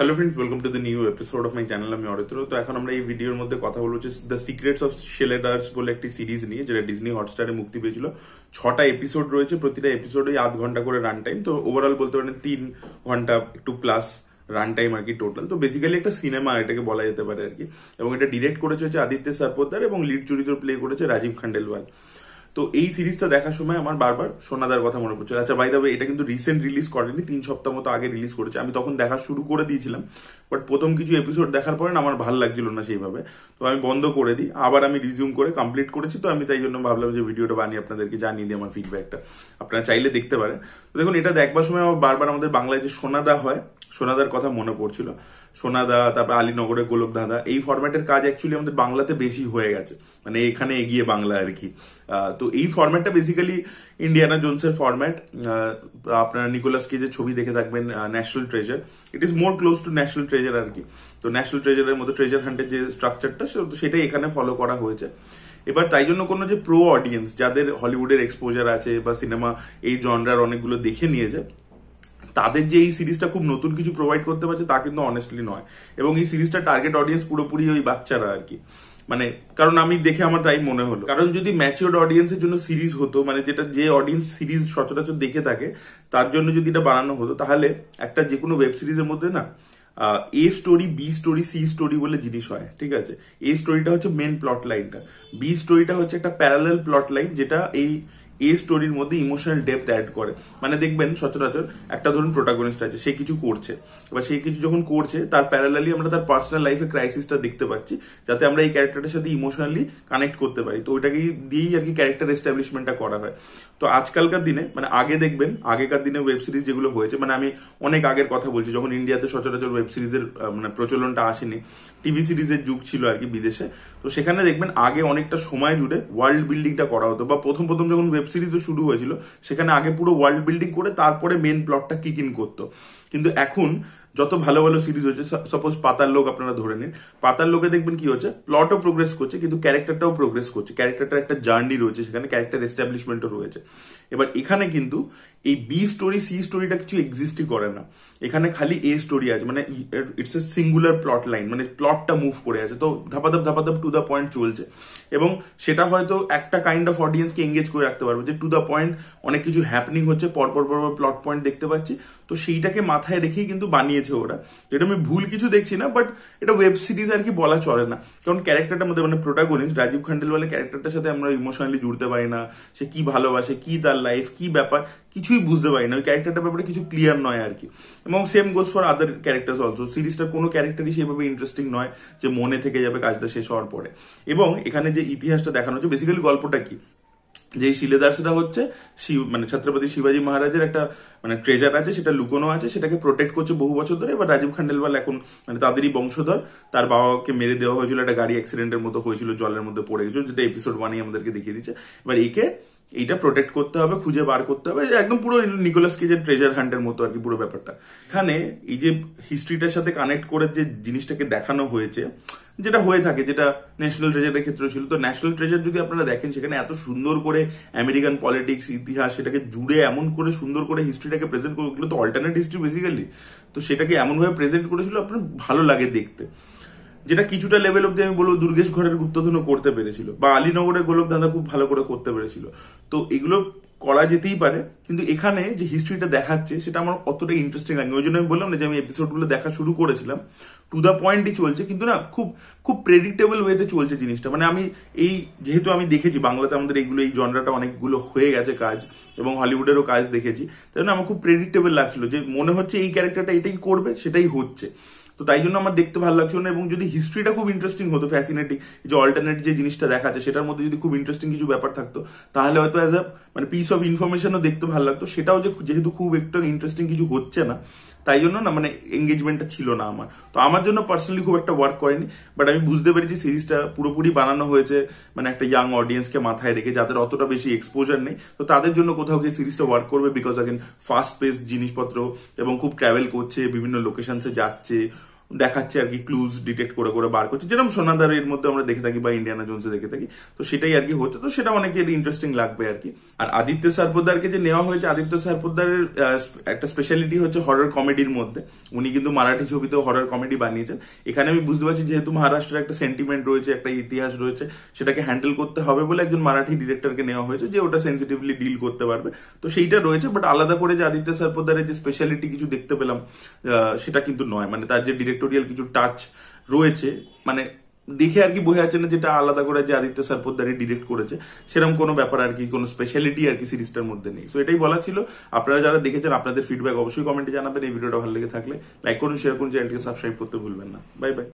Hello friends, welcome to the new episode of my channel. আমি অরিত্র। তো এখন আমরা এই ভিডিওর মধ্যে কথা বলবো যে দ্য সিক্রেটস অফ শেলেডার্স বলে একটি সিরিজ নিয়ে, যেটা ডিজনি হটস্টারে মুক্তি পেয়েছিল। 6টা এপিসোড রয়েছে, প্রতিটা এপিসোডে 8 ঘন্টা করে রান টাইম। তো ওভারঅল বলতে পারেন 3 ঘন্টা একটু প্লাস রান টাইম আর কি টোটাল। তো বেসিক্যালি একটা সিনেমা এটাকে বলা যেতে পারে আর কি। এবং এটা ডিরেক্ট করেছে হচ্ছে আদিত্য সরপোদ্দার এবং লিড চরিত্র প্লে করেছে রাজীব খান্ডেলওয়াল। তো এই সিরিজটা দেখার সময় আমার বারবার সোনাদার কথা মনে পড়ছে। আচ্ছা, বাই দ্য ওয়ে, এটা কিন্তু রিসেন্ট রিলিজ করেনি, 3 সপ্তাহ মতো আগে রিলিজ করেছে। আমি তখন দেখা শুরু করে দিয়েছিলাম, বাট প্রথম কিছু এপিসোড দেখার পরে না আমার ভালো লাগছিল না সেইভাবে। তো আমি বন্ধ করে দিই, আবার আমি রিজিউম করে কমপ্লিট করেছি। তো আমি তাই জন্য ভাবলাম যে ভিডিওটা বানিয়ে আপনাদেরকে জানিয়ে দিই আমার ফিডব্যাকটা। আপনারা চাইলে দেখতে পারেন। তো দেখুন, এটা দেখবার সময় আমার বারবার আমাদের বাংলায় যে সোনাদা হয়, সোনাদার কথা মনে পড়ছিল। সোনাদা, তারপর আলীনগরের গোলক দাদা, এই ফরম্যাটের কাজ অ্যাকচুয়ালি আমাদের বাংলাতে বেশি হয়ে গেছে, মানে এখানে এগিয়ে বাংলা আর কি। তো এই ফরম্যাটটা বেসিক্যালি ইন্ডিয়ানা জোনসের ফরম্যাট। আপনারা নিকোলাস কেজের ছবি দেখে থাকবেন, national treasure. It is more close to national treasure আর কি। তো ন্যাশনাল ট্রেজারের মতো ট্রেজার হান্টের যে স্ট্রাকচারটা, সেটাই এখানে ফলো করা হয়েছে। এবার তাই জন্য কোনো যে প্রো অডিয়েন্স, যাদের হলিউডের এক্সপোজার আছে বা সিনেমা এই জনরার অনেকগুলো দেখে নিয়েছে, তাদের যে এই সিরিজটা খুব নতুন কিছু প্রোভাইড করতে পারছে তা কিন্তু অনেস্টলি নয়। এবং এই সিরিজটা টার্গেট অডিয়েন্স পুরোপুরি ওই বাচ্চারা আর কি। মানে কারণ আমি দেখে আমার তাই মনে হলো, কারণ যদি ম্যাচিওর্ড অডিয়েন্সের জন্য সিরিজ হতো, মানে যেটা যে অডিয়েন্স সিরিজ সচরাচর দেখে থাকে তার জন্য যদি এটা বানানো হতো, তাহলে একটা যে কোনো ওয়েব সিরিজের মধ্যে না A story, B story, C story বলে জিনিস হয়, ঠিক আছে? এ স্টোরিটা হচ্ছে মেন প্লট লাইনটা, বি স্টোরিটা হচ্ছে একটা প্যারালাল প্লট লাইন যেটা এই এই স্টোরির মধ্যে ইমোশনাল ডেপথ অ্যাড করে। মানে দেখবেন সচরাচর একটা ধরুন প্রোটাগনিস্ট আছে, সে কিছু করছে, এবার সে কিছু যখন করছে তার প্যারালালি আমরা তার পার্সোনাল লাইফে ক্রাইসিসটা দেখতে পাচ্ছি, যাতে আমরা এই ক্যারেক্টারের সাথে ইমোশনালি কানেক্ট করতে পারি। তো ওইটাকে দিয়েই আর কি ক্যারেক্টার এস্টাবলিশমেন্টটা করা হয়। তো আজকালকার দিনে, মানে আগে দেখবেন আগেকার দিনে ওয়েব সিরিজ যেগুলো হয়েছে, মানে আমি অনেক আগের কথা বলছি, যখন ইন্ডিয়াতে সচরাচর ওয়েব সিরিজের মানে প্রচলনটা আসেনি, টিভি সিরিজের যুগ ছিল আর কি বিদেশে। তো সেখানে দেখবেন আগে অনেকটা সময় জুড়ে ওয়ার্ল্ড বিল্ডিংটা করা হতো, বা প্রথম প্রথম যখন ওয়েব সিরিজও শুরু হয়েছিল সেখানে আগে পুরো ওয়ার্ল্ড বিল্ডিং করে তারপরে মেন প্লটটা কিক ইন করতো। কিন্তু এখন যত ভালো ভালো সিরিজ হচ্ছে, সাপোজ পাতাল লোক আপনারা ধরে নিন, পাতাল লোকে দেখবেন কি হচ্ছে, প্লটও প্রোগ্রেস করছে কিন্তু ক্যারেক্টারটাও প্রোগ্রেস করছে, ক্যারেক্টারটার একটা জার্নি রয়েছে, সেখানে ক্যারেক্টার এস্টাবলিশমেন্টও রয়েছে। এবার এখানে কিন্তু এই বি স্টোরি, সি স্টোরিটা কিছু এক্সিস্টই করে না, এখানে খালি এ স্টোরি আছে। মানে it's a singular plot line, মানে প্লটটা মুভ করে আছে, তো ধাপাধাপ ধাপাধাপ টু দ্য পয়েন্ট চলছে। এবং সেটা হয়তো একটা কাইন্ড অফ অডিয়েন্সকে এঙ্গেজ করে রাখতে পারবে, যে টু দ্য পয়েন্ট অনেক কিছু হ্যাপনিং হচ্ছে, পরপর পরপর প্লট পয়েন্ট দেখতে পাচ্ছি। তো সেইটাকে মাথায় রেখেই কিন্তু বানিয়েছে ওরা। এটা আমি ভুল কিছু দেখছি না, বাট এটা ওয়েব সিরিজ আর কি বলা চলে না, কারণ ক্যারেক্টারটার মধ্যে, মানে প্রোটাগনিস্ট রাজীব খান্ডেলওয়ালের ক্যারেক্টারটার সাথে আমরা ইমোশনালি জুড়তে পারি না। সে কি ভালোবাসে, কি তার লাইফ, কি ব্যাপার, কিছুই বুঝতে পারি না। ওই ক্যারেক্টারটার ব্যাপারে কিছু ক্লিয়ার নয় আর কি। এবং same goes for other characters also. সিরিজটার কোনো ক্যারেক্টারই সেভাবে ইন্টারেস্টিং নয় যে মনে থেকে যাবে কাজটা শেষ হওয়ার পরে। এবং এখানে যে ইতিহাসটা দেখানো হচ্ছে, বেসিক্যালি গল্পটা কি, যে শিলেদার্সরা হচ্ছে মানে ছত্রপতি শিবাজী মহারাজের একটা মানে ট্রেজার আছে, সেটা লুকোনো আছে, সেটাকে প্রোটেক্ট করছে বহু বছর ধরে। এবার রাজীব খান্ডেলওয়াল এখন মানে তাদেরই বংশধর, তার বাবাকে মেরে দেওয়া হয়েছিল, একটা গাড়ি অ্যাক্সিডেন্টের মতো হয়েছিল, জলের মধ্যে পড়ে গেছিল, যেটা এপিসোড 1 আমাদেরকে দেখিয়ে দিচ্ছে। এবার এইটা প্রোটেক্ট করতে হবে, খুঁজে বার করতে হবে, একদম পুরো নিকোলাস কেজের ট্রেজার হান্টের মতো আর কি পুরো ব্যাপারটা। এখানে এই যে হিস্ট্রিটার সাথে কানেক্ট করে যে জিনিসটাকে দেখানো হয়েছে, যেটা হয়ে থাকে, যেটা ন্যাশনাল ট্রেজারের ক্ষেত্রে ছিল। তো ন্যাশনাল ট্রেজার যদি আপনারা দেখেন, সেখানে এত সুন্দর করে আমেরিকান পলিটিক্স, ইতিহাস, সেটাকে জুড়ে এমন করে সুন্দর করে হিস্ট্রিটাকে প্রেজেন্ট করে, ওগুলো তো অল্টারনেট হিস্ট্রি বেসিক্যালি। তো সেটাকে এমনভাবে প্রেজেন্ট করেছিল আপনার ভালো লাগে দেখতে, যেটা কিছুটা লেভেল অব্দি আমি বলবো দুর্গেশ ঘরের গুপ্তধনও করতে পেরেছিল, বা আলীনগরের গোলক দাদা খুব ভালো করে করতে পেরেছিল। তো এগুলো করা যেতেই পারে, কিন্তু এখানে যে হিস্ট্রিটা দেখাচ্ছে সেটা আমার অতটা ইন্টারেস্টিং লাগে। ওই জন্য আমি বললাম না যে আমি এপিসোডগুলো দেখা শুরু করেছিলাম, টু দ্য পয়েন্টই চলছে, কিন্তু না খুব খুব প্রেডিক্টেবল ওয়েতে চলছে জিনিসটা। মানে আমি যেহেতু আমি দেখেছি বাংলাতে আমাদের এইগুলো, এই জনরাটা অনেকগুলো হয়ে গেছে কাজ, এবং হলিউডেরও কাজ দেখেছি, তাই জন্য আমার খুব প্রেডিক্টেবল লাগছিল, যে মনে হচ্ছে এই ক্যারেক্টারটা এটাই করবে, সেটাই হচ্ছে। তো তাই জন্য আমার দেখতে ভালো লাগছিল না। এবং যদি হিস্ট্রিটা খুব ইন্টারেস্টিং হতো, ফ্যাসিনেটিং, যে অল্টারনেট যে জিনিসটা দেখাচ্ছে সেটার মধ্যে যদি খুব ইন্টারেস্টিং কিছু ব্যাপার থাকতো, তাহলে হয়তো অ্যাজ আ মানে পিস অফ ইনফরমেশনও দেখতে ভালো লাগতো। সেটাও যেহেতু খুব একটা ইন্টারেস্টিং কিছু হচ্ছে না, তাই জন্য না মানে এঙ্গেজমেন্টটা ছিল না আমার। তো আমার জন্য পার্সোনালি খুব একটা ওয়ার্ক করেনি, বাট আমি বুঝতে পেরেছি সিরিজটা পুরোপুরি বানানো হয়েছে মানে একটা ইয়াং অডিয়েন্সকে মাথায় রেখে, যাদের অতটা বেশি এক্সপোজার নেই। তো তাদের জন্য কোথাও গিয়ে সিরিজটা ওয়ার্ক করবে, বিকজ আগেন ফাস্ট পেস জিনিসপত্র, এবং খুব ট্রাভেল করছে, বিভিন্ন লোকেশনসে যাচ্ছে, দেখাচ্ছে আর কি, ক্লুজ ডিটেক্ট করে করে বার করছে, যেরকম সোনাদার এর মধ্যে আমরা দেখে থাকি বা ইন্ডিয়ানা জোনসে দেখে থাকি। তো সেটাই আর কি হচ্ছে, তো সেটা অনেকের ইন্টারেস্টিং লাগবে আর কি। আর আদিত্য সারপোদ্দারকে যে নেওয়া হয়েছে, আদিত্য সারপোদ্দারের একটা স্পেশালিটি হচ্ছে হরর কমেডির মধ্যে। উনি কিন্তু মারাঠি ছবিতেও হরর কমেডি বানিয়েছেন। এখানে আমি বুঝতে পারছি যেহেতু মহারাষ্ট্রের একটা সেন্টিমেন্ট রয়েছে, একটা ইতিহাস রয়েছে, সেটাকে হ্যান্ডেল করতে হবে বলে একজন মারাঠি ডিরেক্টরকে নেওয়া হয়েছে যে ওটা সেন্সিটিভলি ডিল করতে পারবে। তো সেইটা রয়েছে, বাট আলাদা করে যে আদিত্য সারপোদ্দারের যে স্পেশালিটি কিছু দেখতে পেলাম সেটা কিন্তু নয়। মানে তার যে ডিরেক্টোরিয়াল কিছু টাচ রয়েছে, মানে দেখে আর কি বোঝা যাচ্ছে না যেটা আলাদা করে যে আদিত্য সারপোদ্দারই ডিরেক্ট করেছে, সেরকম কোনো ব্যাপার আর কি, কোনো স্পেশালিটি আর কি সিরিজটার মধ্যে নেই। সো এটাই বলার ছিল। আপনারা যারা দেখেছেন আপনাদের ফিডব্যাক অবশ্যই কমেন্টে জানাবেন। এই ভিডিওটা ভালো লেগে থাকলে লাইক করুন, শেয়ার করুন, চ্যানেলটিকে সাবস্ক্রাইব করতে ভুলবেন না। Bye bye.